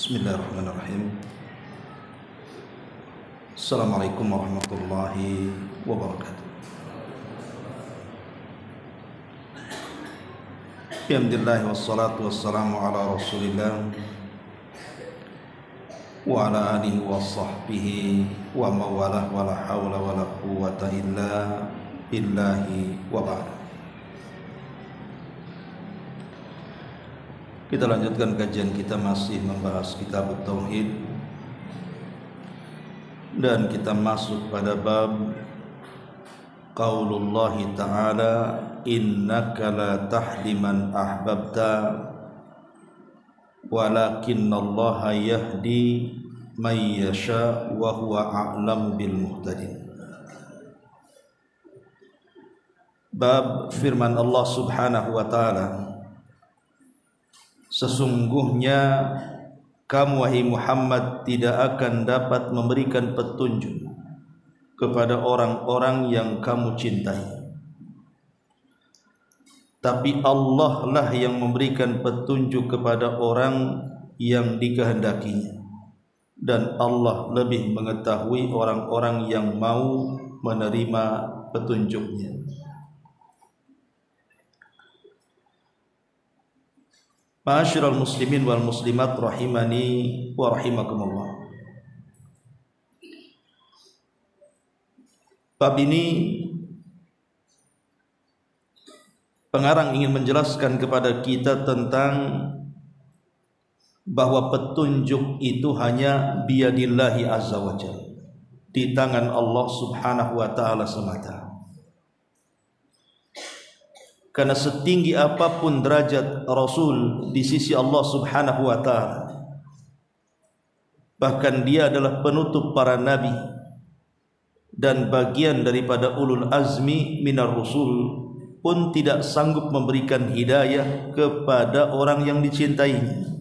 Bismillahirrahmanirrahim. Assalamualaikum warahmatullahi wabarakatuh. Alhamdulillah wassalatu wassalamu ala Rasulillah wa ala alihi wa sahbihi wa mawalah wa la hawla wa la quwwata illa billahi wa ba'd. Kita lanjutkan kajian kita, masih membahas kitab Tauhid, dan kita masuk pada bab qaulullahi ta'ala innaka la tahdi man ahbabta walakinallaha yahdi man yasha wa huwa a'lamu bil muhtadin. Bab firman Allah Subhanahu wa ta'ala, sesungguhnya kamu wahai Muhammad tidak akan dapat memberikan petunjuk kepada orang-orang yang kamu cintai, tapi Allah lah yang memberikan petunjuk kepada orang yang dikehendakinya, dan Allah lebih mengetahui orang-orang yang mau menerima petunjuknya. Ma'asyiral muslimin wal muslimat rahimani wa rahimakumullah. Bab ini pengarang ingin menjelaskan kepada kita tentang bahwa petunjuk itu hanya biyadillahi azza wa jalla, di tangan Allah Subhanahu wa ta'ala semata. Karena setinggi apapun derajat Rasul di sisi Allah Subhanahu wa ta'ala, bahkan dia adalah penutup para nabi dan bagian daripada ulul azmi minar rusul, pun tidak sanggup memberikan hidayah kepada orang yang dicintainya.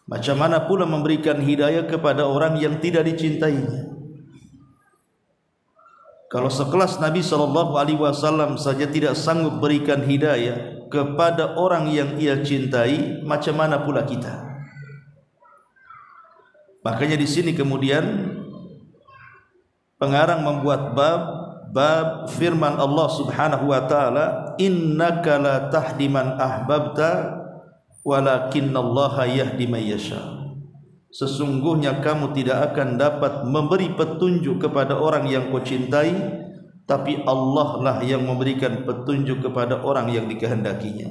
Macam mana pula memberikan hidayah kepada orang yang tidak dicintainya? Kalau sekelas Nabi SAW saja tidak sanggup berikan hidayah kepada orang yang ia cintai, macam mana pula kita? Makanya di sini kemudian pengarang membuat bab firman Allah Subhanahu wa ta'ala, innaka la tahdi man ahbabta walakinallaha yahdi man yasha. Sesungguhnya kamu tidak akan dapat memberi petunjuk kepada orang yang kau cintai, tapi Allah lah yang memberikan petunjuk kepada orang yang dikehendakinya.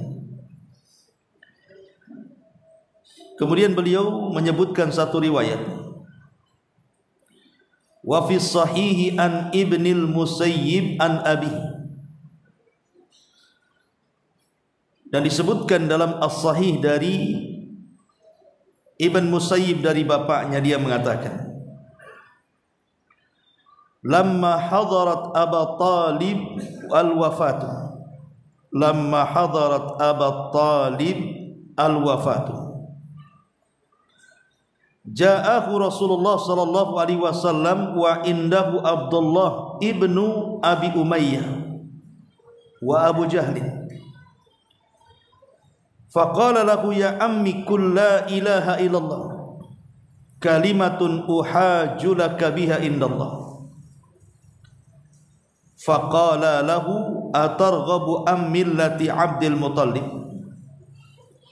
Kemudian beliau menyebutkan satu riwayat, wa fi sahihi an ibnil musayyib an abi, dan disebutkan dalam as-sahih dari Ibn Musayyib dari bapaknya, dia mengatakan, lamma hadarat Aba Talib al-wafatu, lamma hadarat Aba Talib al-wafatu, ja'ahu Rasulullah sallallahu alaihi wasallam wa indahu Abdullah ibnu Abi Umayyah wa Abu Jahlin. Faqala lahu ya ammi qul la ilaha illallah kalimatun uhajju laka biha indallah. Faqala lahu atarghabu am millati Abdul Muttalib.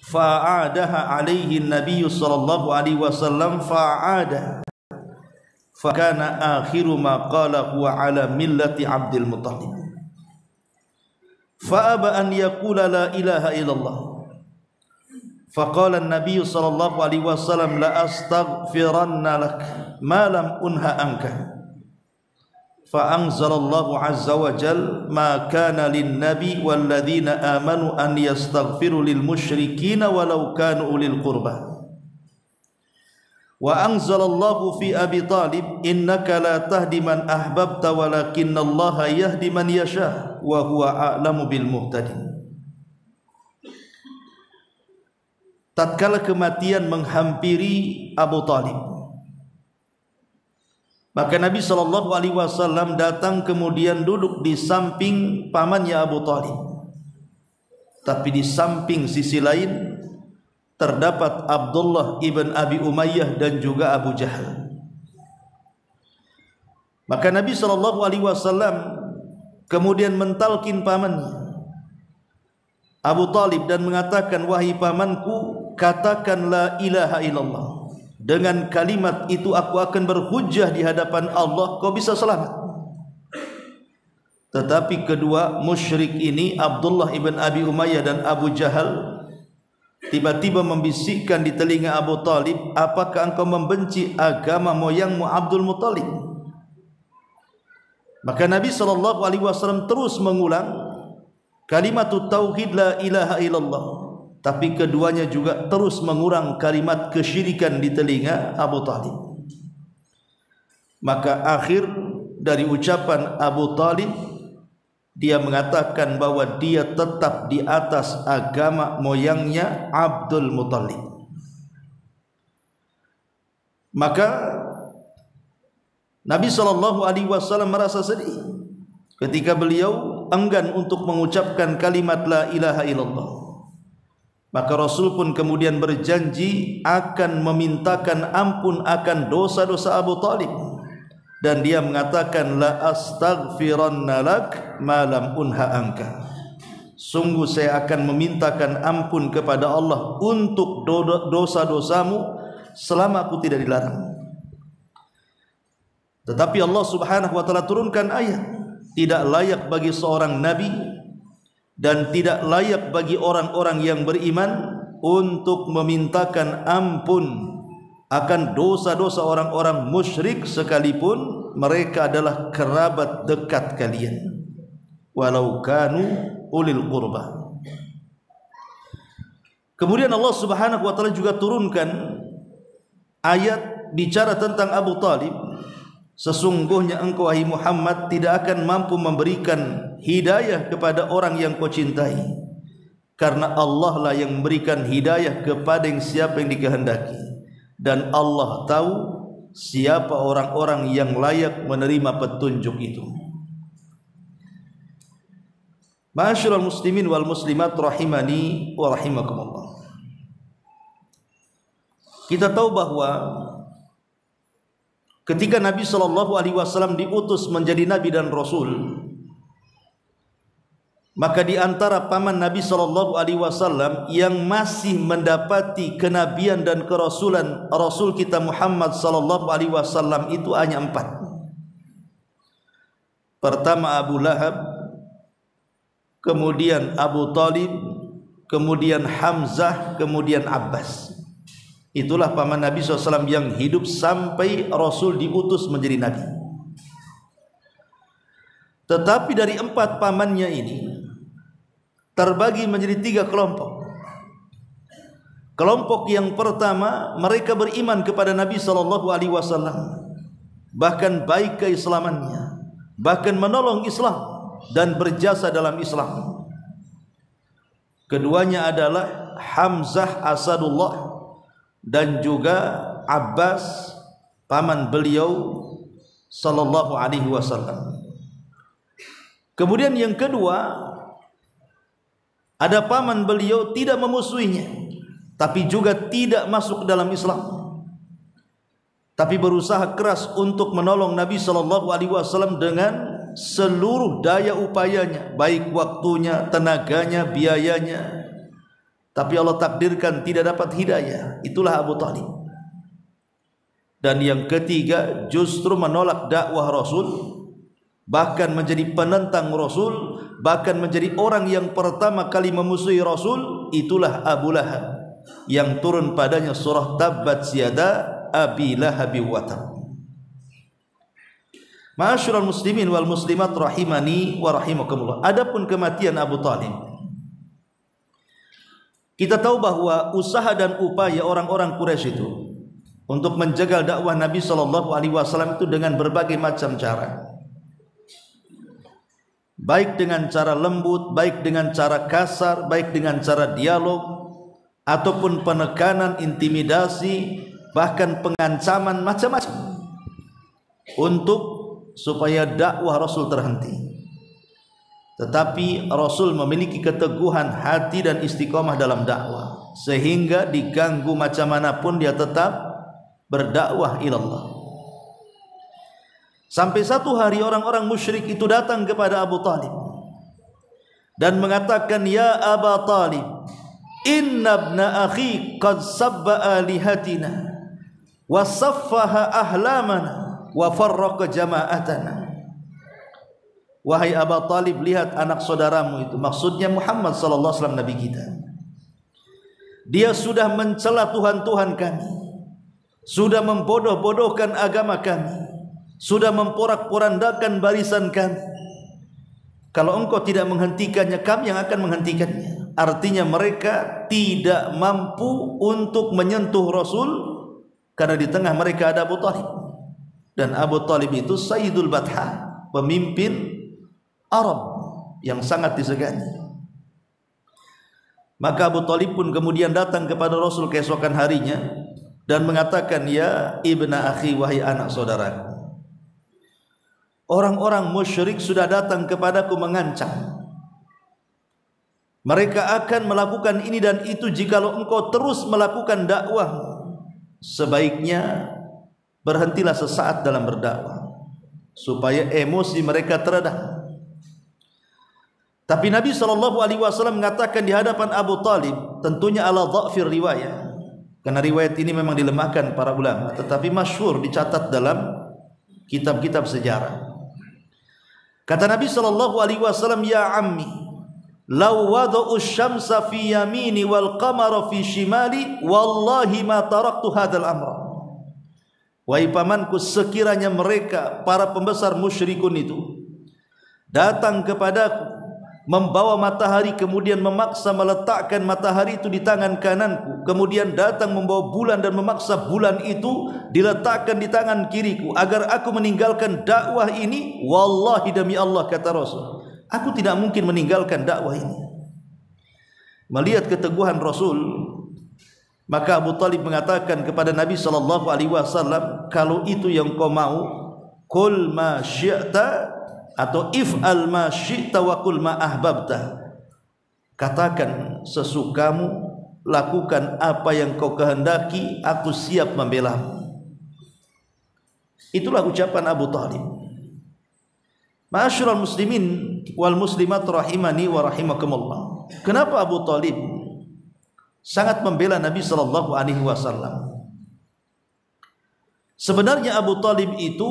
Fa'adaha alaihi an-nabiy sallallahu alaihi wasallam fa'ada. Fakana akhiru ma qala huwa ala millati Abdul Muttalib. Fa'aba an yaqula la ilaha illallah. Faqala an-nabiy sallallahu alaihi wasallam la astaghfiranna lak ma lam unha anka. Fa anzalallahu azza wa jalla ma kana lin-nabi wal ladzina amanu an yastaghfiru lil musyrikeen walau kanu ulil qurba. Wa anzalallahu fi Abi Talib innaka la tahdi man ahbabta walakinallaha yahdi man yasha wa huwa a'lamu bil muhtadin. Tatkala kematian menghampiri Abu Talib, maka Nabi SAW datang kemudian duduk di samping pamannya Abu Talib. Tapi di samping sisi lain terdapat Abdullah ibn Abi Umayyah dan juga Abu Jahal. Maka Nabi SAW kemudian mentalkin pamannya Abu Talib dan mengatakan, wahai pamanku, katakan la ilaha illallah. Dengan kalimat itu aku akan berhujjah di hadapan Allah, kau bisa selamat. Tetapi kedua musyrik ini, Abdullah ibn Abi Umayyah dan Abu Jahal, tiba-tiba membisikkan di telinga Abu Talib, apakah engkau membenci agama moyangmu Abdul Muttalib? Maka Nabi SAW terus mengulang kalimat tauhid la ilaha illallah, tapi keduanya juga terus mengulang kalimat kesyirikan di telinga Abu Talib. Maka akhir dari ucapan Abu Talib, dia mengatakan bahwa dia tetap di atas agama moyangnya Abdul Muttalib. Maka Nabi SAW merasa sedih ketika beliau enggan untuk mengucapkan kalimat la ilaha illallah. Maka Rasul pun kemudian berjanji akan memintakan ampun akan dosa-dosa Abu Talib, dan dia mengatakan, la astaghfiranna lak ma lam unha anka. Sungguh saya akan memintakan ampun kepada Allah untuk dosa-dosamu selama aku tidak dilarang. Tetapi Allah Subhanahu wa taala turunkan ayat, tidak layak bagi seorang nabi dan tidak layak bagi orang-orang yang beriman untuk memintakan ampun akan dosa-dosa orang-orang musyrik sekalipun mereka adalah kerabat dekat kalian, walau kanu ulil qurba. Kemudian Allah Subhanahu wa taala juga turunkan ayat bicara tentang Abu Talib. Sesungguhnya engkau wahai Muhammad tidak akan mampu memberikan hidayah kepada orang yang kau cintai, karena Allah lah yang memberikan hidayah kepada yang siapa yang dikehendaki, dan Allah tahu siapa orang-orang yang layak menerima petunjuk itu. Ma'asyiral muslimin wal muslimat rahimani wa rahimakumullah. Kita tahu bahwa ketika Nabi SAW diutus menjadi Nabi dan Rasul, maka di antara paman Nabi SAW yang masih mendapati kenabian dan kerasulan Rasul kita Muhammad SAW itu hanya 4. Pertama Abu Lahab, kemudian Abu Talib, kemudian Hamzah, kemudian Abbas. Itulah paman Nabi SAW yang hidup sampai Rasul diutus menjadi Nabi. Tetapi dari 4 pamannya ini terbagi menjadi 3 kelompok. Kelompok yang pertama, mereka beriman kepada Nabi SAW, bahkan baik keislamannya, bahkan menolong Islam dan berjasa dalam Islam. Keduanya adalah Hamzah Asadullah dan juga Abbas paman beliau sallallahu alaihi wasallam. Kemudian yang kedua, ada paman beliau tidak memusuhinya, tapi juga tidak masuk dalam Islam, tapi berusaha keras untuk menolong Nabi sallallahu alaihi wasallam dengan seluruh daya upayanya, baik waktunya, tenaganya, biayanya. Tapi Allah takdirkan tidak dapat hidayah. Itulah Abu Talib. Dan yang ketiga, justru menolak dakwah Rasul, bahkan menjadi penentang Rasul, bahkan menjadi orang yang pertama kali memusuhi Rasul. Itulah Abu Lahab, yang turun padanya surah Tabbat Yada Abi Lahab wa Tab. Ma'asyiral muslimin wal muslimat rahimani wa rahimakumullah. Adapun kematian Abu Talib, kita tahu bahwa usaha dan upaya orang-orang Quraisy itu untuk menjaga dakwah Nabi SAW itu dengan berbagai macam cara, baik dengan cara lembut, baik dengan cara kasar, baik dengan cara dialog, ataupun penekanan, intimidasi, bahkan pengancaman, macam-macam, untuk supaya dakwah Rasul terhenti. Tetapi Rasul memiliki keteguhan hati dan istiqomah dalam dakwah. sehingga diganggu macam manapun dia tetap berdakwah ilallah. Sampai satu hari orang-orang musyrik itu datang kepada Abu Talib dan mengatakan, ya Aba Talib, inna ibna akhi qad sabba alihatina wa saffaha ahlamana wa farraqa jama'atana. Wahai Aba Talib, lihat anak saudaramu itu, maksudnya Muhammad sallallahu alaihi wasallam, nabi kita. Dia sudah mencela Tuhan-Tuhan kami, sudah membodoh-bodohkan agama kami, sudah memporak-porandakan barisan kami. Kalau engkau tidak menghentikannya, kami yang akan menghentikannya. Artinya mereka tidak mampu untuk menyentuh Rasul karena di tengah mereka ada Abu Talib. Dan Abu Talib itu Sayyidul Batha, pemimpin Arab yang sangat disegani. Maka Abu Talib pun kemudian datang kepada Rasul keesokan harinya dan mengatakan, ya ibna akhi, wahai anak saudaraku, orang-orang musyrik sudah datang kepadaku mengancam. Mereka akan melakukan ini dan itu jikalau engkau terus melakukan dakwahmu. Sebaiknya berhentilah sesaat dalam berdakwah supaya emosi mereka teredam. Tapi Nabi SAW mengatakan di hadapan Abu Talib, tentunya ala dha'fir riwayah, karena riwayat ini memang dilemahkan para ulama, tetapi masyhur dicatat dalam kitab-kitab sejarah. Kata Nabi SAW, ya ammi, law wada'u syamsa fi yamini wal qamara fi shimali, wallahi ma taraktu hadzal amra. Wahai pamanku, sekiranya mereka para pembesar musyrikun itu datang kepadaku membawa matahari, kemudian memaksa meletakkan matahari itu di tangan kananku, kemudian datang membawa bulan dan memaksa bulan itu diletakkan di tangan kiriku agar aku meninggalkan dakwah ini, wallahi demi Allah, kata Rasul, aku tidak mungkin meninggalkan dakwah ini. Melihat keteguhan Rasul, maka Abu Talib mengatakan kepada Nabi SAW, kalau itu yang kau mau, qul ma syi'ta, atau if'al ma syi'ta wa qul ma ahbabta, katakan sesukamu, lakukan apa yang kau kehendaki, aku siap membelamu. Itulah ucapan Abu Talib. Ma'asyiral muslimin wal muslimat rahimani wa rahimakumullah. Kenapa Abu Talib sangat membela Nabi sallallahu alaihi wasallam? Sebenarnya Abu Talib itu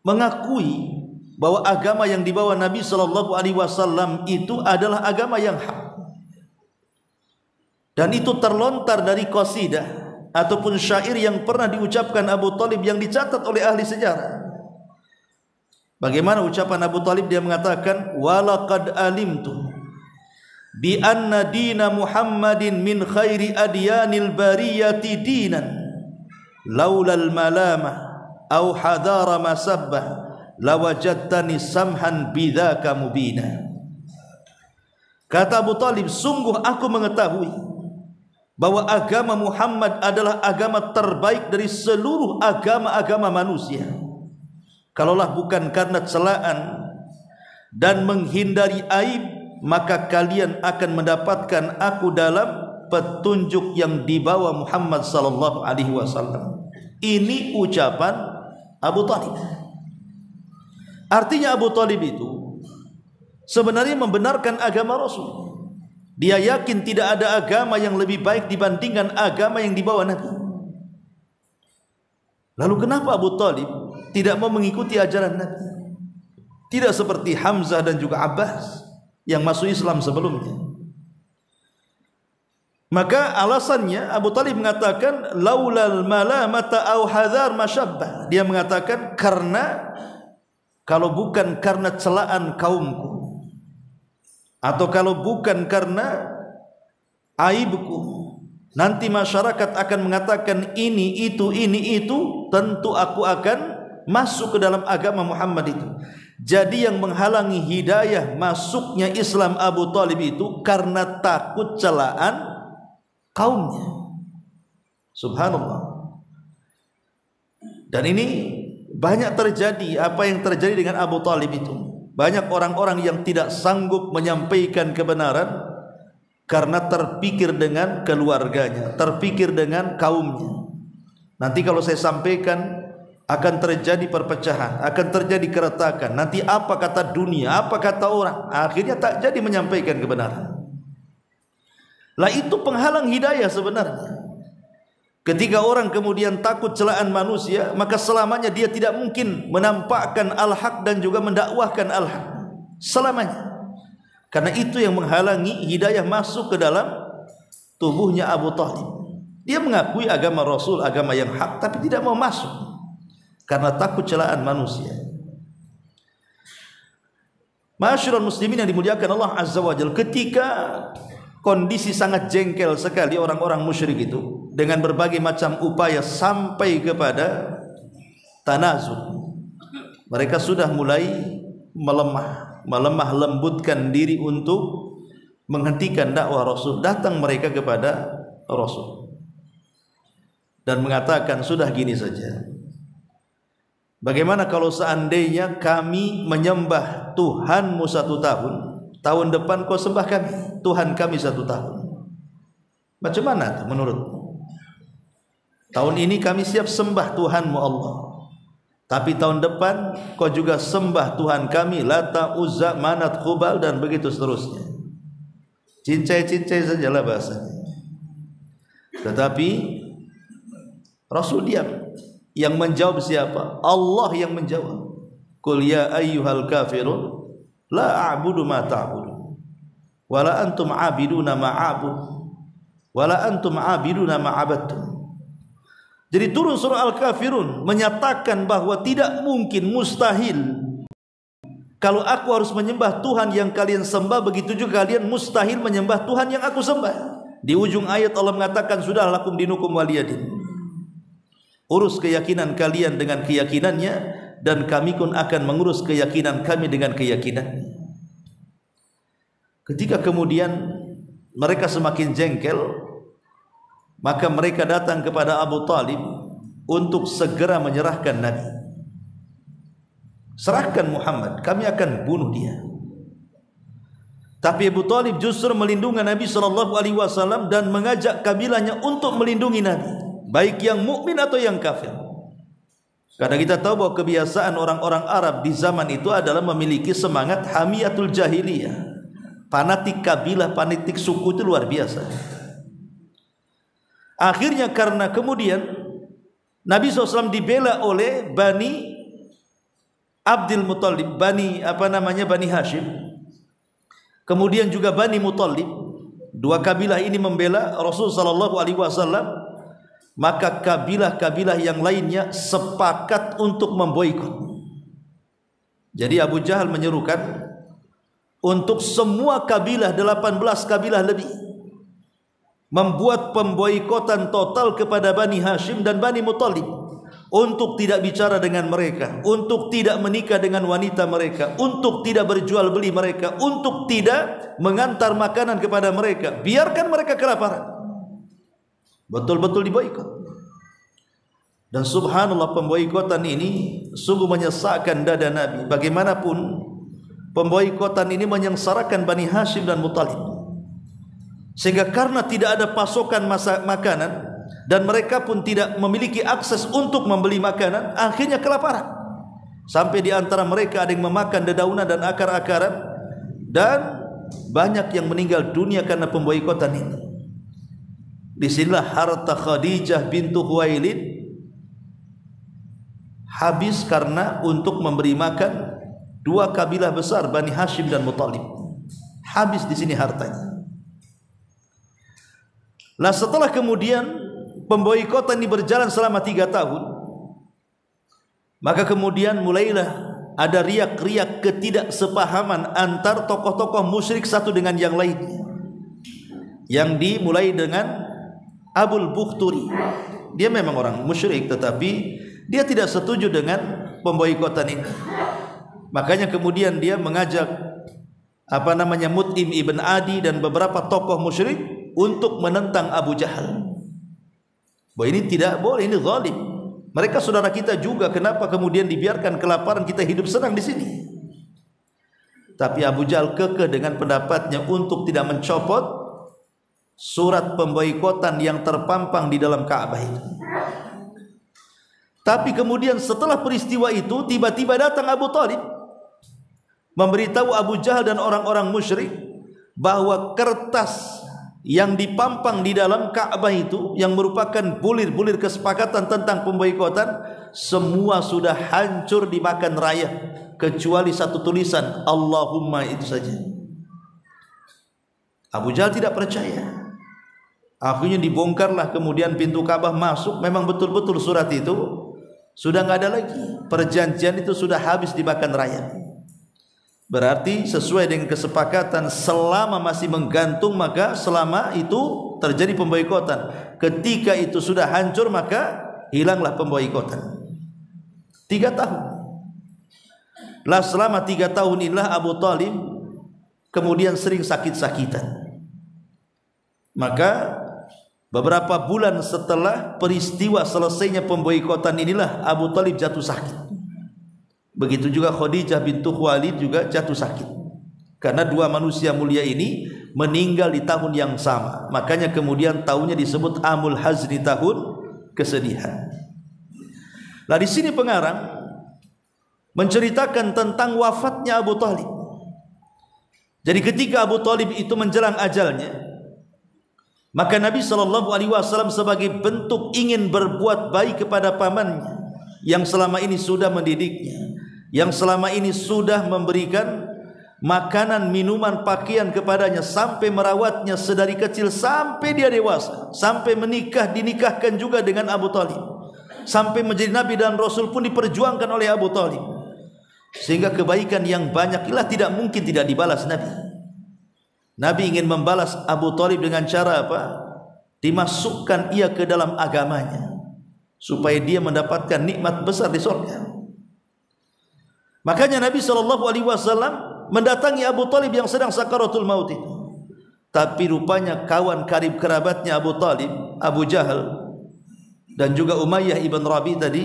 mengakui bahwa agama yang dibawa Nabi sallallahu alaihi wasallam itu adalah agama yang hak. Dan itu terlontar dari qasidah ataupun syair yang pernah diucapkan Abu Talib yang dicatat oleh ahli sejarah. Bagaimana ucapan Abu Talib? Dia mengatakan, walaqad alimtu bi anna dina Muhammadin min khairi adyanil bariyati dinan laulal malamah au hadara masabbah lawajadtani samhan bidzaka mubina. Kata Abu Talib, sungguh aku mengetahui bahwa agama Muhammad adalah agama terbaik dari seluruh agama-agama manusia. Kalaulah bukan karena celaan dan menghindari aib, maka kalian akan mendapatkan aku dalam petunjuk yang dibawa Muhammad sallallahu alaihi wasallam. Ini ucapan Abu Talib. Artinya Abu Talib itu sebenarnya membenarkan agama Rasul. Dia yakin tidak ada agama yang lebih baik dibandingkan agama yang dibawa Nabi. Lalu kenapa Abu Talib tidak mau mengikuti ajaran Nabi? Tidak seperti Hamzah dan juga Abbas yang masuk Islam sebelumnya. Maka alasannya Abu Talib mengatakan, laulal malamata au hadar masyabbah. Dia mengatakan, karena kalau bukan karena celaan kaumku, atau kalau bukan karena aibku, nanti masyarakat akan mengatakan ini itu, tentu aku akan masuk ke dalam agama Muhammad itu. Jadi yang menghalangi hidayah masuknya Islam Abu Talib itu karena takut celaan kaumnya. Subhanallah. Dan ini banyak terjadi apa yang terjadi dengan Abu Talib itu. Banyak orang-orang yang tidak sanggup menyampaikan kebenaran karena terpikir dengan keluarganya, terpikir dengan kaumnya. Nanti kalau saya sampaikan akan terjadi perpecahan, akan terjadi keretakan. Nanti apa kata dunia, apa kata orang? Akhirnya tak jadi menyampaikan kebenaran. Lah itu penghalang hidayah sebenarnya. Ketika orang kemudian takut celaan manusia, maka selamanya dia tidak mungkin menampakkan al-haq dan juga mendakwahkan al-haq. Selamanya. Karena itu yang menghalangi hidayah masuk ke dalam tubuhnya Abu Thalib. Dia mengakui agama Rasul, agama yang hak, tapi tidak mau masuk karena takut celaan manusia. Ma'asyiral muslimin yang dimuliakan Allah Azza wa Jalla, ketika kondisi sangat jengkel sekali orang-orang musyrik itu dengan berbagai macam upaya sampai kepada tanazul, mereka sudah mulai melemah lembutkan diri untuk menghentikan dakwah Rasul. Datang mereka kepada Rasul dan mengatakan, sudah gini saja, bagaimana kalau seandainya kami menyembah Tuhanmu 1 tahun, tahun depan kau sembah kami, Tuhan kami 1 tahun. Macam mana menurutmu? Tahun ini kami siap sembah Tuhanmu Allah, tapi tahun depan kau juga sembah Tuhan kami Lata, Uzza, Manat, Khubal, dan begitu seterusnya. Cincai-cincai sajalah bahasanya. Tetapi Rasul diam. Yang menjawab siapa? Allah yang menjawab. Qul ya ayyuhal kafirun la a'budu ma ta'budun wala antum 'abiduna ma a'bud wala antum 'abiduna ma 'abadtum. Jadi turun surah Al-Kafirun menyatakan bahwa tidak mungkin, mustahil, kalau aku harus menyembah Tuhan yang kalian sembah, begitu juga kalian mustahil menyembah Tuhan yang aku sembah. Di ujung ayat Allah mengatakan, sudah lakum dinukum waliyadin. Urus keyakinan kalian dengan keyakinannya, dan kami pun akan mengurus keyakinan kami dengan keyakinannya. Ketika kemudian mereka semakin jengkel, maka mereka datang kepada Abu Thalib untuk segera menyerahkan Nabi. Serahkan Muhammad, kami akan bunuh dia. Tapi Abu Thalib justru melindungi Nabi SAW dan mengajak kabilahnya untuk melindungi Nabi, baik yang mukmin atau yang kafir. Karena kita tahu bahwa kebiasaan orang-orang Arab di zaman itu adalah memiliki semangat hamiyatul jahiliyah, fanatik kabilah, fanatik suku itu luar biasa. Akhirnya karena kemudian Nabi SAW dibela oleh Bani Abdul Muttalib, Bani Hashim, kemudian juga Bani Muttalib. Dua kabilah ini membela Rasul SAW. Maka kabilah-kabilah yang lainnya sepakat untuk memboikot. Jadi Abu Jahal menyerukan untuk semua kabilah, 18 kabilah lebih, membuat pemboikotan total kepada Bani Hashim dan Bani Muttalib, untuk tidak bicara dengan mereka, untuk tidak menikah dengan wanita mereka, untuk tidak berjual beli mereka, untuk tidak mengantar makanan kepada mereka, biarkan mereka kelaparan. Betul-betul diboikot. Dan subhanallah, pemboikotan ini sungguh menyesakkan dada Nabi. Bagaimanapun pemboikotan ini menyengsarakan Bani Hashim dan Muttalib, sehingga karena tidak ada pasokan makanan dan mereka pun tidak memiliki akses untuk membeli makanan, akhirnya kelaparan. Sampai di antara mereka ada yang memakan dedaunan dan akar-akaran, dan banyak yang meninggal dunia karena pemboikotan ini. Disinilah harta Khadijah bintu Khuwailid habis karena untuk memberi makan dua kabilah besar, Bani Hashim dan Muttalib. Habis di sini hartanya. Nah, setelah kemudian pemboikotan ini berjalan selama 3 tahun, maka kemudian mulailah ada riak-riak ketidaksepahaman antar tokoh-tokoh musyrik satu dengan yang lainnya, yang dimulai dengan Abul Bukhturi. Dia memang orang musyrik, tetapi dia tidak setuju dengan pemboikotan ini. Makanya kemudian dia mengajak Mut'im ibn Adi dan beberapa tokoh musyrik untuk menentang Abu Jahal. Bahwa ini tidak boleh, ini zalim. Mereka saudara kita juga, kenapa kemudian dibiarkan kelaparan, kita hidup senang di sini? Tapi Abu Jahal kekeh dengan pendapatnya untuk tidak mencopot surat pemboikotan yang terpampang di dalam Ka'bah itu. Tapi kemudian setelah peristiwa itu tiba-tiba datang Abu Talib memberitahu Abu Jahal dan orang-orang musyrik bahwa kertas yang dipampang di dalam Ka'bah itu yang merupakan bulir-bulir kesepakatan tentang pemboikotan semua sudah hancur dimakan raya kecuali satu tulisan Allahumma, itu saja. Abu Jahal tidak percaya. Akhirnya dibongkarlah kemudian pintu Ka'bah, masuk, memang betul-betul surat itu sudah nggak ada lagi. Perjanjian itu sudah habis dimakan raya. Berarti sesuai dengan kesepakatan selama masih menggantung maka selama itu terjadi pemboikotan. Ketika itu sudah hancur maka hilanglah pemboikotan. 3 tahun. Lah selama 3 tahun inilah Abu Talib kemudian sering sakit-sakitan. Maka beberapa bulan setelah peristiwa selesainya pemboikotan inilah Abu Talib jatuh sakit. Begitu juga Khadijah bintu Khuwailid juga jatuh sakit. Karena dua manusia mulia ini meninggal di tahun yang sama. Makanya kemudian tahunnya disebut Amul Hazni, tahun kesedihan. Nah di sini pengarang menceritakan tentang wafatnya Abu Talib. Jadi ketika Abu Talib itu menjelang ajalnya, maka Nabi SAW sebagai bentuk ingin berbuat baik kepada pamannya yang selama ini sudah mendidiknya, yang selama ini sudah memberikan makanan, minuman, pakaian kepadanya sampai merawatnya sedari kecil sampai dia dewasa, sampai menikah, dinikahkan juga dengan Abu Talib, sampai menjadi Nabi dan Rasul pun diperjuangkan oleh Abu Talib, sehingga kebaikan yang banyak inilah tidak mungkin tidak dibalas Nabi. Nabi ingin membalas Abu Talib dengan cara apa? Dimasukkan ia ke dalam agamanya supaya dia mendapatkan nikmat besar di surga. Makanya Nabi SAW mendatangi Abu Talib yang sedang sakaratul maut itu. Tapi rupanya kawan karib kerabatnya Abu Talib, Abu Jahal dan juga Umayyah ibn Rabi tadi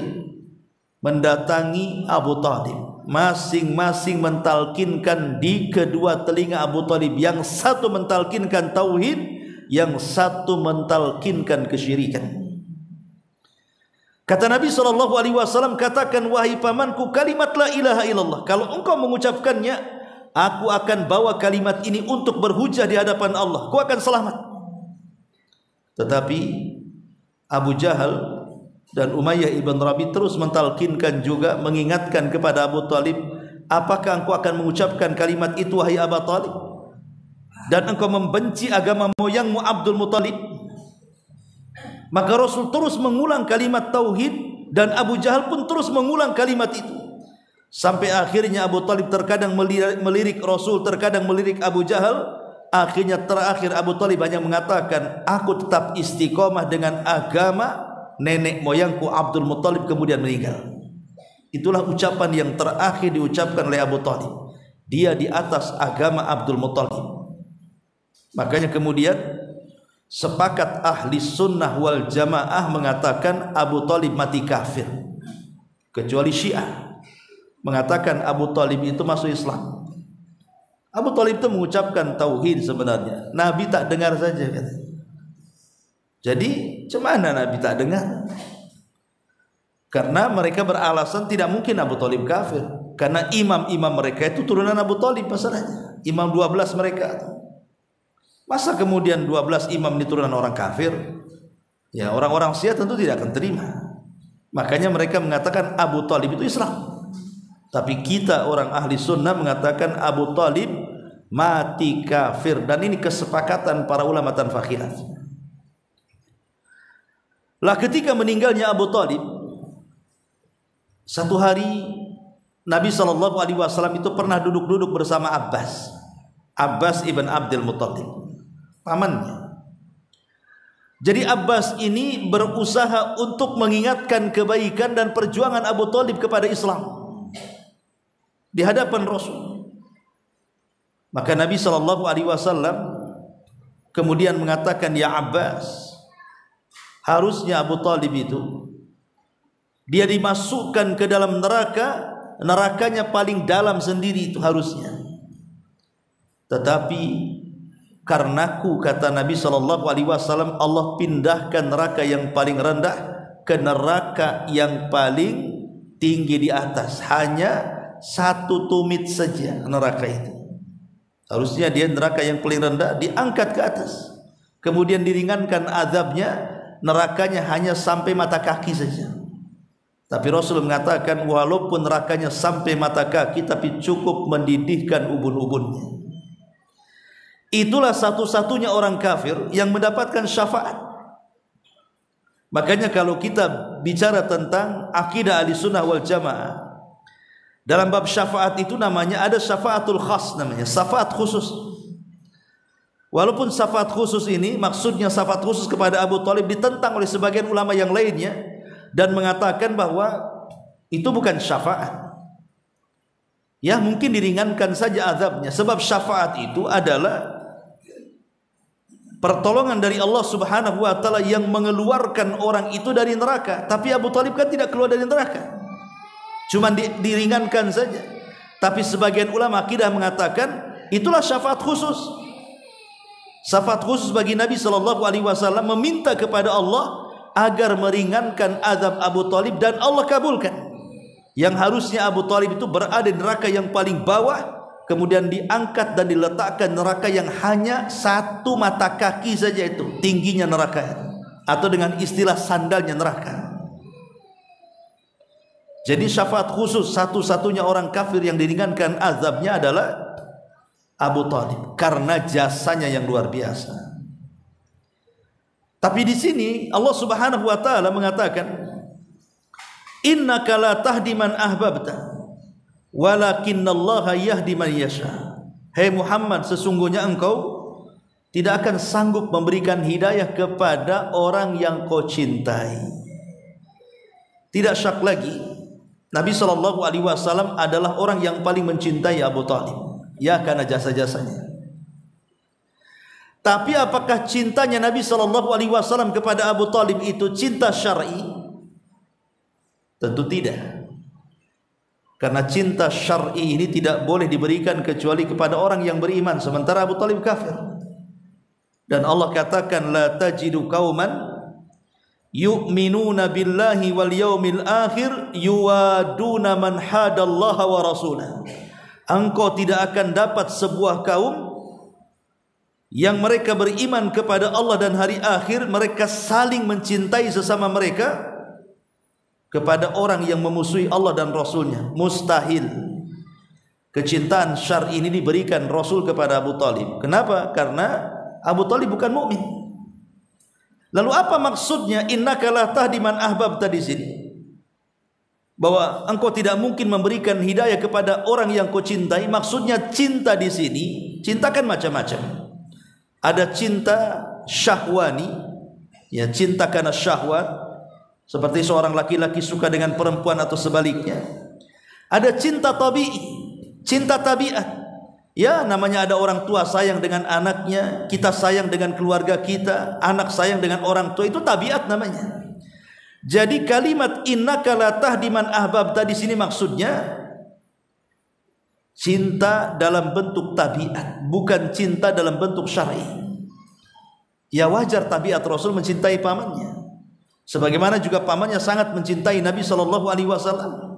mendatangi Abu Talib. Masing-masing mentalkinkan di kedua telinga Abu Talib. Yang satu mentalkinkan tauhid, yang satu mentalkinkan kesyirikan. Kata Nabi SAW, katakan wahai pamanku kalimat la ilaha illallah. Kalau engkau mengucapkannya, aku akan bawa kalimat ini untuk berhujah di hadapan Allah. Kau akan selamat. Tetapi Abu Jahal dan Umayyah ibn Rabi terus mentalkinkan juga, mengingatkan kepada Abu Talib, apakah engkau akan mengucapkan kalimat itu wahai Abu Talib? Dan engkau membenci agama moyangmu Abdul Muttalib? Maka Rasul terus mengulang kalimat tauhid dan Abu Jahal pun terus mengulang kalimat itu. Sampai akhirnya Abu Talib terkadang melirik Rasul, terkadang melirik Abu Jahal. Akhirnya terakhir Abu Talib hanya mengatakan, aku tetap istiqomah dengan agama nenek moyangku Abdul Muttalib, kemudian meninggal. Itulah ucapan yang terakhir diucapkan oleh Abu Talib. Dia di atas agama Abdul Muttalib. Makanya kemudian sepakat ahli sunnah wal jamaah mengatakan Abu Talib mati kafir, kecuali Syiah mengatakan Abu Talib itu masuk Islam. Abu Talib itu mengucapkan tauhid sebenarnya, Nabi tak dengar saja katanya. Jadi cemana Nabi tak dengar? Karena mereka beralasan tidak mungkin Abu Talib kafir, karena imam-imam mereka itu turunan Abu Talib masalahnya. Imam 12 mereka. Masa kemudian 12 imam ini turunan orang kafir? Ya orang-orang Syiah tentu tidak akan terima. Makanya mereka mengatakan Abu Talib itu Islam. Tapi kita orang ahli sunnah mengatakan Abu Talib mati kafir. Dan ini kesepakatan para ulama tanfakhirat. Lah ketika meninggalnya Abu Talib, satu hari Nabi SAW itu pernah duduk-duduk bersama Abbas ibn Abdul Muttalib, pamannya. Jadi Abbas ini berusaha untuk mengingatkan kebaikan dan perjuangan Abu Talib kepada Islam di hadapan Rasul. Maka Nabi SAW kemudian mengatakan, ya Abbas, harusnya Abu Talib itu dia dimasukkan ke dalam neraka, nerakanya paling dalam sendiri itu harusnya. Tetapi Karenaku, kata Nabi SAW, Allah pindahkan neraka yang paling rendah ke neraka yang paling tinggi di atas. Hanya satu tumit saja neraka itu. Harusnya dia neraka yang paling rendah diangkat ke atas, kemudian diringankan azabnya, nerakanya hanya sampai mata kaki saja. Tapi Rasul mengatakan walaupun nerakanya sampai mata kaki, tapi cukup mendidihkan ubun-ubunnya. Itulah satu-satunya orang kafir yang mendapatkan syafaat. Makanya kalau kita bicara tentang akidah Ahlussunnah wal Jamaah, dalam bab syafaat itu namanya ada syafaatul khas, namanya syafaat khusus. Walaupun syafaat khusus ini maksudnya syafaat khusus kepada Abu Thalib ditentang oleh sebagian ulama yang lainnya dan mengatakan bahwa itu bukan syafaat. Ya, mungkin diringankan saja azabnya, sebab syafaat itu adalah pertolongan dari Allah Subhanahu wa taala yang mengeluarkan orang itu dari neraka. Tapi Abu Thalib kan tidak keluar dari neraka, cuma diringankan saja. Tapi sebagian ulama akidah mengatakan itulah syafaat khusus. Syafaat khusus bagi Nabi SAW meminta kepada Allah agar meringankan azab Abu Thalib, dan Allah kabulkan. Yang harusnya Abu Thalib itu berada di neraka yang paling bawah, kemudian diangkat dan diletakkan neraka yang hanya satu mata kaki saja itu tingginya neraka itu, atau dengan istilah sandalnya neraka. Jadi syafaat khusus satu-satunya orang kafir yang diringankan azabnya adalah Abu Thalib karena jasanya yang luar biasa. Tapi di sini Allah Subhanahu wa taala mengatakan, innaka la tahdi man ahbabta walakinnallaha yahdi man yasha. Hai Muhammad, sesungguhnya engkau tidak akan sanggup memberikan hidayah kepada orang yang kau cintai. Tidak syak lagi, Nabi SAW adalah orang yang paling mencintai Abu Thalib, ya, karena jasa-jasanya. Tapi apakah cintanya Nabi SAW kepada Abu Thalib itu cinta syar'i? Tentu tidak. Karena cinta syar'i ini tidak boleh diberikan kecuali kepada orang yang beriman, sementara Abu Thalib kafir. Dan Allah katakan, la tajidu qauman yu'minuna billahi wal yaumil akhir yuwaduna man hadallaha wa rasulah. Engkau tidak akan dapat sebuah kaum yang mereka beriman kepada Allah dan hari akhir, mereka saling mencintai sesama mereka kepada orang yang memusuhi Allah dan Rasulnya. Mustahil. Kecintaan syar'i ini diberikan Rasul kepada Abu Thalib. Kenapa? Karena Abu Thalib bukan mukmin. Lalu apa maksudnya innaka la tahdi man ahbabta di sini? Bahwa engkau tidak mungkin memberikan hidayah kepada orang yang kau cintai. Maksudnya cinta di sini, cinta kan macam-macam. Ada cinta syahwani, ya, cinta karena syahwat, seperti seorang laki-laki suka dengan perempuan atau sebaliknya. Ada cinta tabi'i, cinta tabiat. Ya, namanya ada orang tua sayang dengan anaknya, kita sayang dengan keluarga kita, anak sayang dengan orang tua, itu tabiat namanya. Jadi kalimat innaka la tahdi man ahbabta di sini maksudnya cinta dalam bentuk tabiat, bukan cinta dalam bentuk syar'i. Ya, wajar tabiat Rasul mencintai pamannya, sebagaimana juga pamannya sangat mencintai Nabi SAW.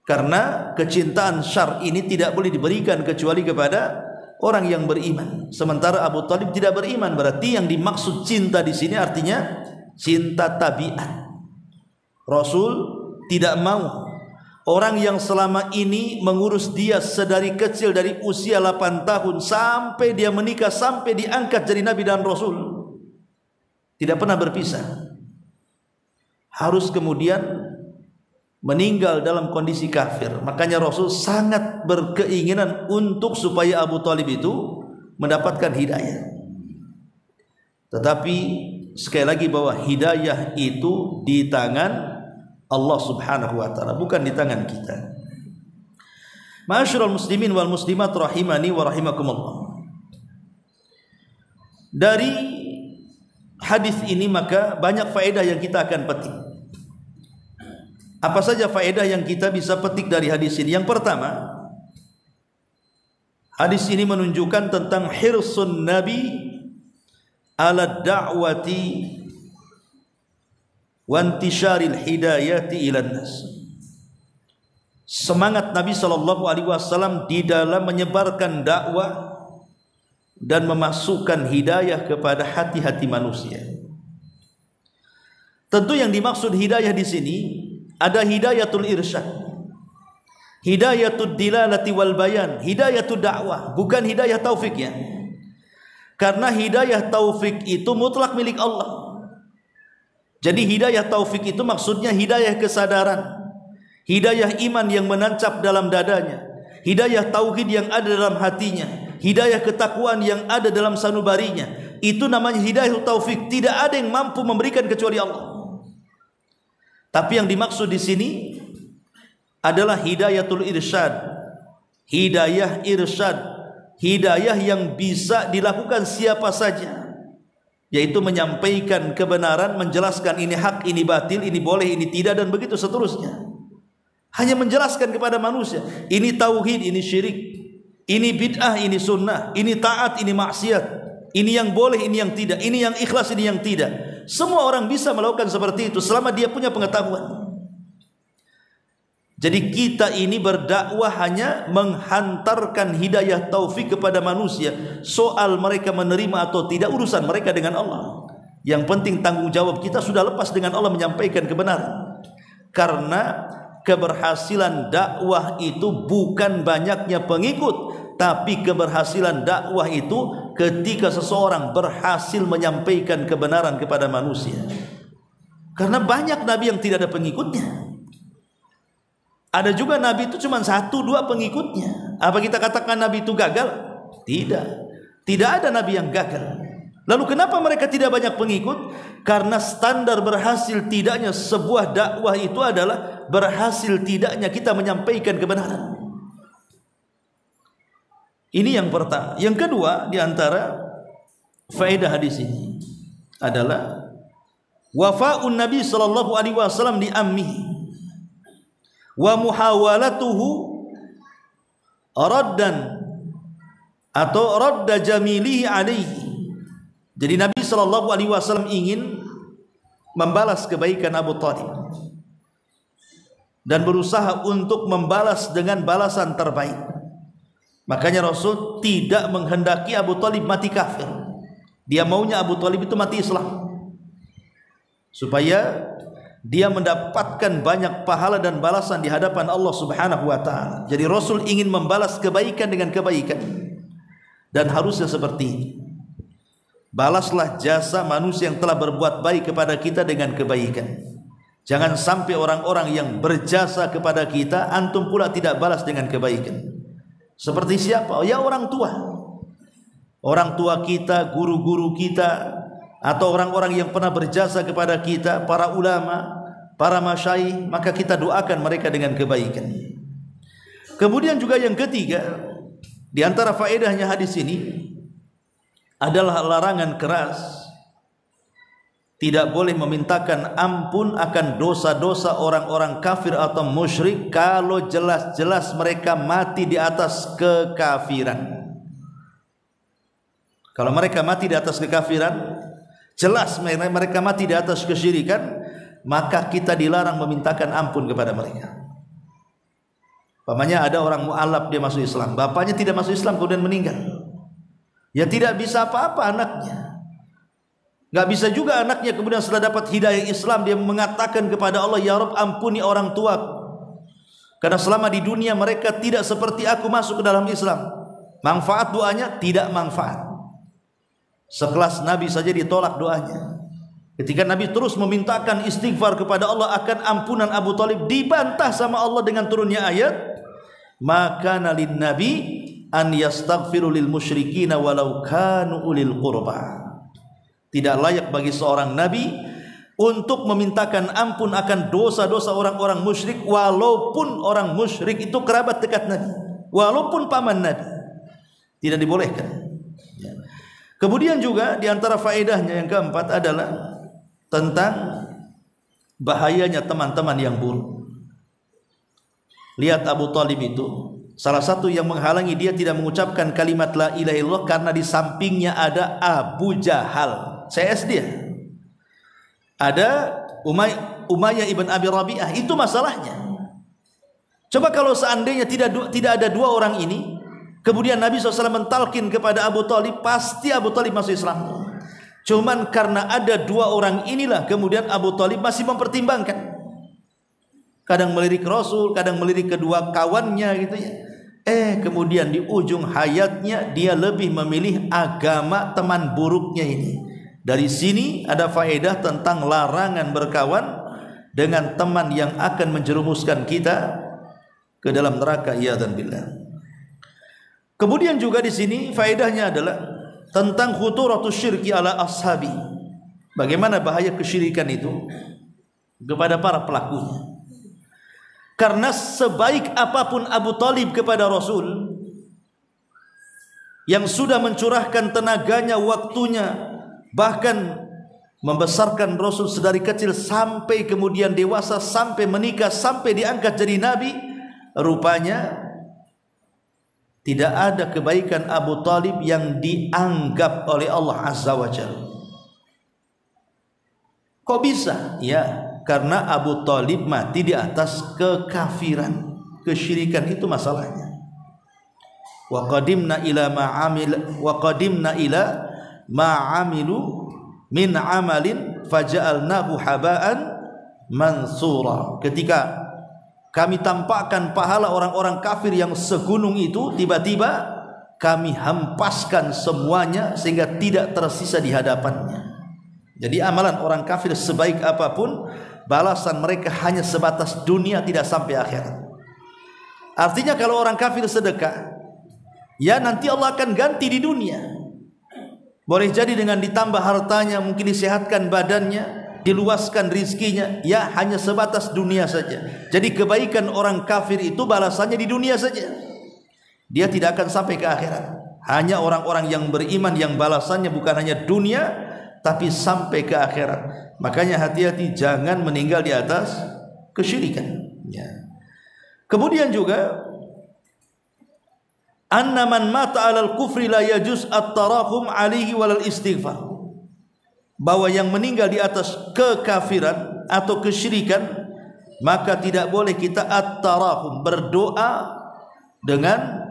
Karena kecintaan syar'i ini tidak boleh diberikan kecuali kepada orang yang beriman. Sementara Abu Thalib tidak beriman, berarti yang dimaksud cinta di sini artinya cinta tabiat. Rasul tidak mau orang yang selama ini mengurus dia sedari kecil, dari usia 8 tahun sampai dia menikah, sampai diangkat jadi Nabi dan Rasul, tidak pernah berpisah, harus kemudian meninggal dalam kondisi kafir. Makanya Rasul sangat berkeinginan untuk supaya Abu Thalib itu mendapatkan hidayah. Tetapi sekali lagi bahwa hidayah itu di tangan Allah Subhanahu wa taala, bukan di tangan kita. Ma'asyiral muslimin wal muslimat rahimani wa rahimakumullah. Dari hadis ini maka banyak faedah yang kita akan petik. Apa saja faedah yang kita bisa petik dari hadis ini? Yang pertama, Hadis ini menunjukkan tentang hirsun Nabi ala da'wati wa intisyaril hidayati ilan nas. Semangat Nabi SAW di dalam menyebarkan dakwah dan memasukkan hidayah kepada hati-hati manusia. Tentu yang dimaksud hidayah di sini ada hidayatul irsyad, hidayatul dilalati wal bayan, hidayatul dakwah, bukan hidayah taufik ya. Karena hidayah taufik itu mutlak milik Allah. Jadi hidayah taufik itu maksudnya hidayah kesadaran, hidayah iman yang menancap dalam dadanya, hidayah tauhid yang ada dalam hatinya, hidayah ketakwaan yang ada dalam sanubarinya. Itu namanya hidayah taufik. Tidak ada yang mampu memberikan kecuali Allah. Tapi yang dimaksud di sini adalah hidayatul irsyad, hidayah irsyad, hidayah yang bisa dilakukan siapa saja, yaitu menyampaikan kebenaran, menjelaskan ini hak, ini batil, ini boleh, ini tidak, dan begitu seterusnya. Hanya menjelaskan kepada manusia, ini tauhid, ini syirik, ini bid'ah, ini sunnah, ini taat, ini maksiat, ini yang boleh, ini yang tidak, ini yang ikhlas, ini yang tidak. Semua orang bisa melakukan seperti itu selama dia punya pengetahuan. Jadi kita ini berdakwah hanya menghantarkan hidayah taufik kepada manusia. Soal mereka menerima atau tidak urusan mereka dengan Allah. Yang penting tanggung jawab kita sudah lepas dengan Allah menyampaikan kebenaran. Karena keberhasilan dakwah itu bukan banyaknya pengikut, tapi keberhasilan dakwah itu ketika seseorang berhasil menyampaikan kebenaran kepada manusia. Karena banyak nabi yang tidak ada pengikutnya. Ada juga nabi itu cuma 1-2 pengikutnya. Apa kita katakan nabi itu gagal? Tidak. Tidak ada nabi yang gagal. Lalu kenapa mereka tidak banyak pengikut? Karena standar berhasil tidaknya sebuah dakwah itu adalah berhasil tidaknya kita menyampaikan kebenaran. Ini yang pertama. Yang kedua di antara faedah hadis ini adalah wafa'un Nabi sallallahu alaihi wasallam li ammihi wa muhawalatuhu raddan atau radda jamilihi alaihi. Jadi Nabi sallallahu alaihi wasallam ingin membalas kebaikan Abu Thalib dan berusaha untuk membalas dengan balasan terbaik. Makanya Rasul tidak menghendaki Abu Thalib mati kafir. Dia maunya Abu Thalib itu mati Islam, supaya dia mendapatkan banyak pahala dan balasan di hadapan Allah Subhanahu wa taala. Jadi Rasul ingin membalas kebaikan dengan kebaikan. Dan harusnya seperti ini. Balaslah jasa manusia yang telah berbuat baik kepada kita dengan kebaikan. Jangan sampai orang-orang yang berjasa kepada kita antum pula tidak balas dengan kebaikan. Seperti siapa? Ya orang tua. Orang tua kita, guru-guru kita, atau orang-orang yang pernah berjasa kepada kita, para ulama, para masyayikh, maka kita doakan mereka dengan kebaikan. Kemudian juga yang ketiga, di antara faedahnya hadis ini adalah larangan keras. Tidak boleh memintakan ampun akan dosa-dosa orang-orang kafir atau musyrik kalau jelas-jelas mereka mati di atas kekafiran. Kalau mereka mati di atas kekafiran, jelas mereka mati di atas kesyirikan, maka kita dilarang memintakan ampun kepada mereka. Umpamanya ada orang mu'alaf, dia masuk Islam, bapaknya tidak masuk Islam kemudian meninggal, ya tidak bisa apa-apa anaknya. Gak bisa juga anaknya kemudian setelah dapat hidayah Islam dia mengatakan kepada Allah, ya Rabb ampuni orang tuaku, karena selama di dunia mereka tidak seperti aku masuk ke dalam Islam. Manfaat doanya? Tidak manfaat. Sekelas Nabi saja ditolak doanya. Ketika Nabi terus memintakan istighfar kepada Allah akan ampunan Abu Thalib, dibantah sama Allah dengan turunnya ayat, maka nalin Nabi an yastaghfiru lil musyrikin walau kanu ulil qurba. Tidak layak bagi seorang nabi untuk memintakan ampun akan dosa-dosa orang-orang musyrik, walaupun orang musyrik itu kerabat dekat Nabi, walaupun paman Nabi. Tidak dibolehkan. Kemudian juga di antara faedahnya yang keempat adalah tentang bahayanya teman-teman yang buruk. Lihat Abu Thalib itu Salah satu yang menghalangi dia tidak mengucapkan kalimat la ilaha illallah karena di sampingnya ada Abu Jahal, CS dia. Ada Umayyah ibn Abi Rabi'ah, itu masalahnya. Coba kalau seandainya tidak ada dua orang ini, kemudian Nabi SAW mentalkin kepada Abu Talib, pasti Abu Talib masuk Islam. Cuman karena ada dua orang inilah kemudian Abu Talib masih mempertimbangkan. Kadang melirik Rasul, kadang melirik kedua kawannya gitu ya. Kemudian di ujung hayatnya dia lebih memilih agama teman buruknya ini. Dari sini ada faedah tentang larangan berkawan dengan teman yang akan menjerumuskan kita ke dalam neraka, iyadzan billah. Kemudian juga di sini faedahnya adalah tentang khuturatus syirki ala ashabi. Bagaimana bahaya kesyirikan itu kepada para pelakunya. Karena sebaik apapun Abu Talib kepada Rasul, yang sudah mencurahkan tenaganya, waktunya, bahkan membesarkan Rasul sedari kecil sampai kemudian dewasa, sampai menikah, sampai diangkat jadi nabi, rupanya tidak ada kebaikan Abu Talib yang dianggap oleh Allah Azza wa Jalla. Kok bisa? Ya, karena Abu Talib mati di atas kekafiran, kesyirikan, itu masalahnya. Wa qadimna ila ma amilu min amalin faja'alnahu haba'an mansura. Ketika kami tampakkan pahala orang-orang kafir yang segunung itu, tiba-tiba kami hempaskan semuanya sehingga tidak tersisa di hadapannya. Jadi amalan orang kafir sebaik apapun, balasan mereka hanya sebatas dunia, tidak sampai akhirat. Artinya kalau orang kafir sedekah, ya nanti Allah akan ganti di dunia. Boleh jadi dengan ditambah hartanya, mungkin disehatkan badannya, diluaskan rizkinya, ya hanya sebatas dunia saja. Jadi kebaikan orang kafir itu balasannya di dunia saja, dia tidak akan sampai ke akhirat. Hanya orang-orang yang beriman yang balasannya bukan hanya dunia, tapi sampai ke akhirat. Makanya hati-hati jangan meninggal di atas kesyirikan ya. Kemudian juga anna man mata 'alal kufri la yajuz at-tarahum 'alaihi walal istighfar. Bahwa yang meninggal di atas kekafiran atau kesyirikan, maka tidak boleh kita at-tarahum, berdoa dengan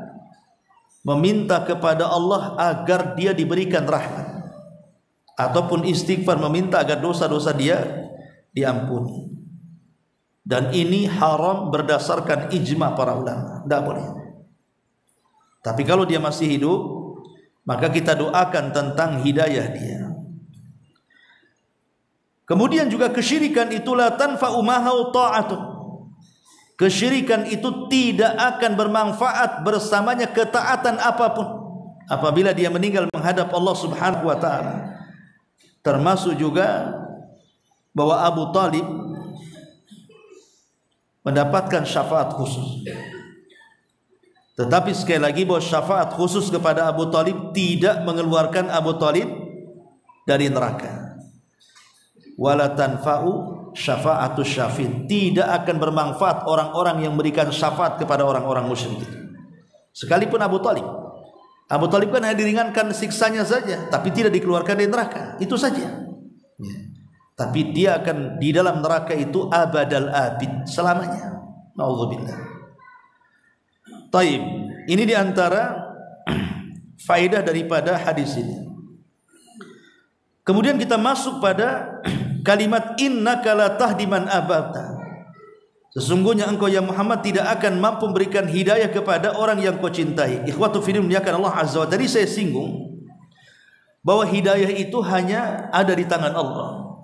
meminta kepada Allah agar dia diberikan rahmat, ataupun istighfar, meminta agar dosa-dosa dia diampuni. Dan ini haram berdasarkan ijma para ulama, tidak boleh. Tapi kalau dia masih hidup, maka kita doakan tentang hidayah dia. Kemudian juga kesyirikan itulah tanfa'u mahau ta'atuh. Kesyirikan itu tidak akan bermanfaat bersamanya ketaatan apapun apabila dia meninggal menghadap Allah Subhanahu wa taala. Termasuk juga bahwa Abu Talib mendapatkan syafaat khusus. Tetapi sekali lagi bahwa syafaat khusus kepada Abu Talib tidak mengeluarkan Abu Talib dari neraka. Wala tanfa'u syafa'atu syafin, tidak akan bermanfaat orang-orang yang memberikan syafaat kepada orang-orang musyrik. Sekalipun Abu Talib kan hanya diringankan siksanya saja, tapi tidak dikeluarkan dari neraka, itu saja ya. Tapi dia akan di dalam neraka itu abadal abid, selamanya. Na'udzubillah. Taib, ini diantara faedah daripada hadis ini. Kemudian kita masuk pada kalimat innaka la tahdi man ahbabta. Sesungguhnya engkau ya Muhammad tidak akan mampu memberikan hidayah kepada orang yang kau cintai. Ikhwatu fillah muliakan Allah Azza wa Jalla. Tadi saya singgung bahwa hidayah itu hanya ada di tangan Allah.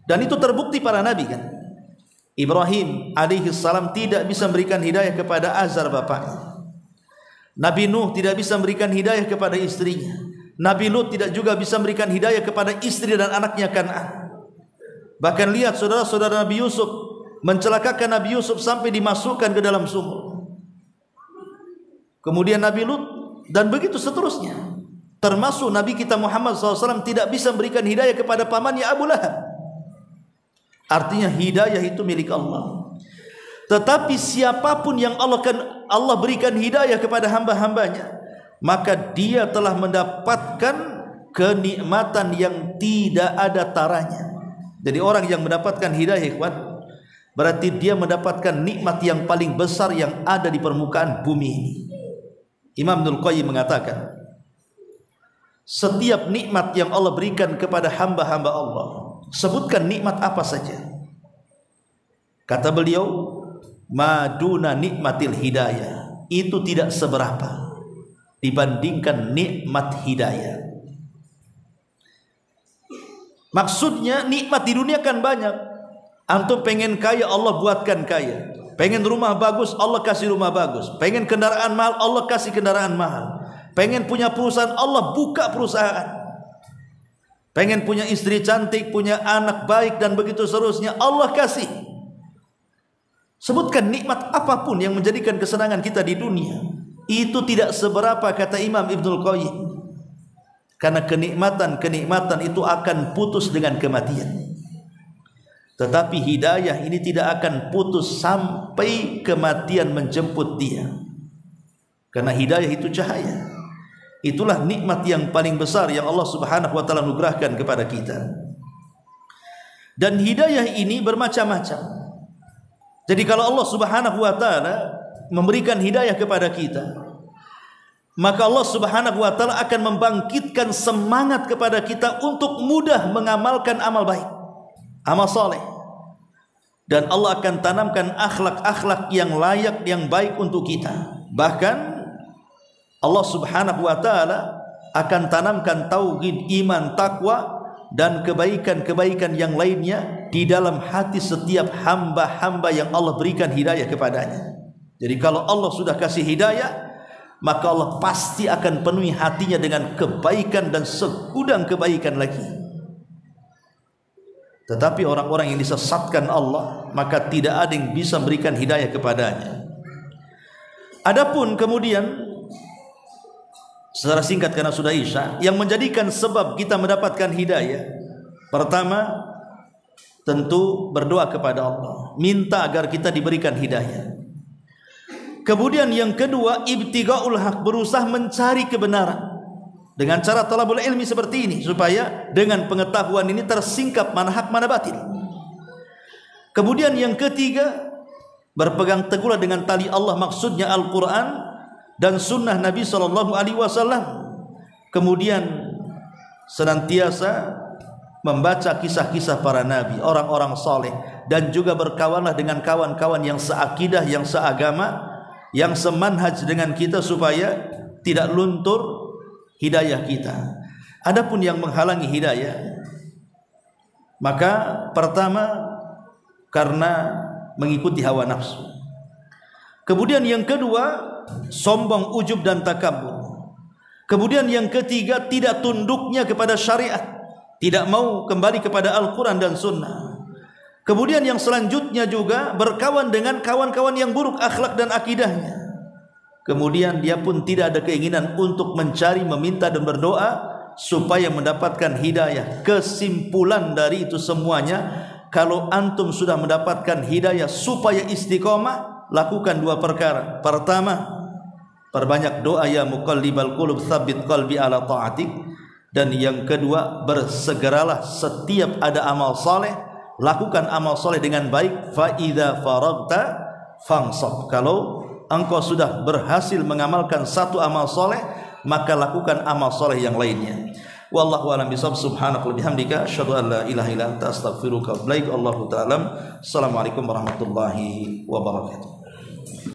Dan itu terbukti para nabi kan. Ibrahim alaihi salam tidak bisa memberikan hidayah kepada Azar bapaknya. Nabi Nuh tidak bisa memberikan hidayah kepada istrinya. Nabi Lut tidak juga bisa memberikan hidayah kepada istri dan anaknya Kan'an. Bahkan lihat saudara-saudara Nabi Yusuf mencelakakan Nabi Yusuf sampai dimasukkan ke dalam sumur. Kemudian Nabi Lut dan begitu seterusnya. Termasuk Nabi kita Muhammad SAW tidak bisa memberikan hidayah kepada pamannya Abu Lahab. Artinya hidayah itu milik Allah. Tetapi siapapun yang Allah berikan hidayah kepada hamba-hambanya, maka dia telah mendapatkan kenikmatan yang tidak ada taranya. Jadi orang yang mendapatkan hidayah, ikhwan, berarti dia mendapatkan nikmat yang paling besar yang ada di permukaan bumi ini. Imam Ibnul Qayyim mengatakan, setiap nikmat yang Allah berikan kepada hamba-hamba Allah, sebutkan nikmat apa saja, kata beliau, maduna nikmatil hidayah, itu tidak seberapa dibandingkan nikmat hidayah. Maksudnya nikmat di dunia kan banyak. Antum pengen kaya, Allah buatkan kaya. Pengen rumah bagus, Allah kasih rumah bagus. Pengen kendaraan mahal, Allah kasih kendaraan mahal. Pengen punya perusahaan, Allah buka perusahaan. Pengen punya istri cantik, punya anak baik, dan begitu seterusnya, Allah kasih. Sebutkan nikmat apapun yang menjadikan kesenangan kita di dunia, itu tidak seberapa, kata Imam Ibnul Qayyim. Karena kenikmatan itu akan putus dengan kematian. Tetapi hidayah ini tidak akan putus sampai kematian menjemput dia. Karena hidayah itu cahaya. Itulah nikmat yang paling besar yang Allah Subhanahu wa taala anugerahkan kepada kita. Dan hidayah ini bermacam-macam. Jadi kalau Allah Subhanahu wa taala memberikan hidayah kepada kita, maka Allah Subhanahu wa taala akan membangkitkan semangat kepada kita untuk mudah mengamalkan amal baik, amal soleh. Dan Allah akan tanamkan akhlak-akhlak yang layak, yang baik untuk kita. Bahkan Allah Subhanahu wa taala akan tanamkan tauhid, iman, takwa, dan kebaikan-kebaikan yang lainnya di dalam hati setiap hamba-hamba yang Allah berikan hidayah kepadanya. Jadi kalau Allah sudah kasih hidayah, maka Allah pasti akan penuhi hatinya dengan kebaikan dan segudang kebaikan lagi. Tetapi orang-orang yang disesatkan Allah, maka tidak ada yang bisa memberikan hidayah kepadanya. Adapun kemudian, secara singkat karena sudah Isya, yang menjadikan sebab kita mendapatkan hidayah, pertama tentu berdoa kepada Allah, minta agar kita diberikan hidayah. Kemudian yang kedua, ibtighaul haq, berusaha mencari kebenaran dengan cara talabul ilmi seperti ini, supaya dengan pengetahuan ini tersingkap mana hak mana batil. Kemudian yang ketiga, berpegang teguhlah dengan tali Allah, maksudnya Al-Quran dan sunnah Nabi SAW. Kemudian senantiasa membaca kisah-kisah para nabi, orang-orang saleh, dan juga berkawanlah dengan kawan-kawan yang seakidah, yang seagama, yang semanhaj dengan kita, supaya tidak luntur hidayah kita. Adapun yang menghalangi hidayah, maka pertama karena mengikuti hawa nafsu. Kemudian yang kedua, sombong, ujub, dan takabur. Kemudian yang ketiga, tidak tunduknya kepada syariat, tidak mau kembali kepada Al-Quran dan Sunnah. Kemudian yang selanjutnya juga berkawan dengan kawan-kawan yang buruk akhlak dan akidahnya. Kemudian dia pun tidak ada keinginan untuk mencari, meminta, dan berdoa supaya mendapatkan hidayah. Kesimpulan dari itu semuanya, kalau antum sudah mendapatkan hidayah supaya istiqomah, lakukan dua perkara. Pertama, perbanyak doa, ya muqallibal qulub tsabbit qalbi ala ta'atik. Dan yang kedua, bersegeralah setiap ada amal saleh, lakukan amal saleh dengan baik. Fa idza faragta fansab, kalau engkau sudah berhasil mengamalkan satu amal saleh, maka lakukan amal saleh yang lainnya. Wallahu a'lam bishawab. Subhanaka wa bihamdika asyhadu an la ilaha illa anta astaghfiruka wa atubu ilaik. Allahu ta'ala. Assalamualaikum warahmatullahi wabarakatuh.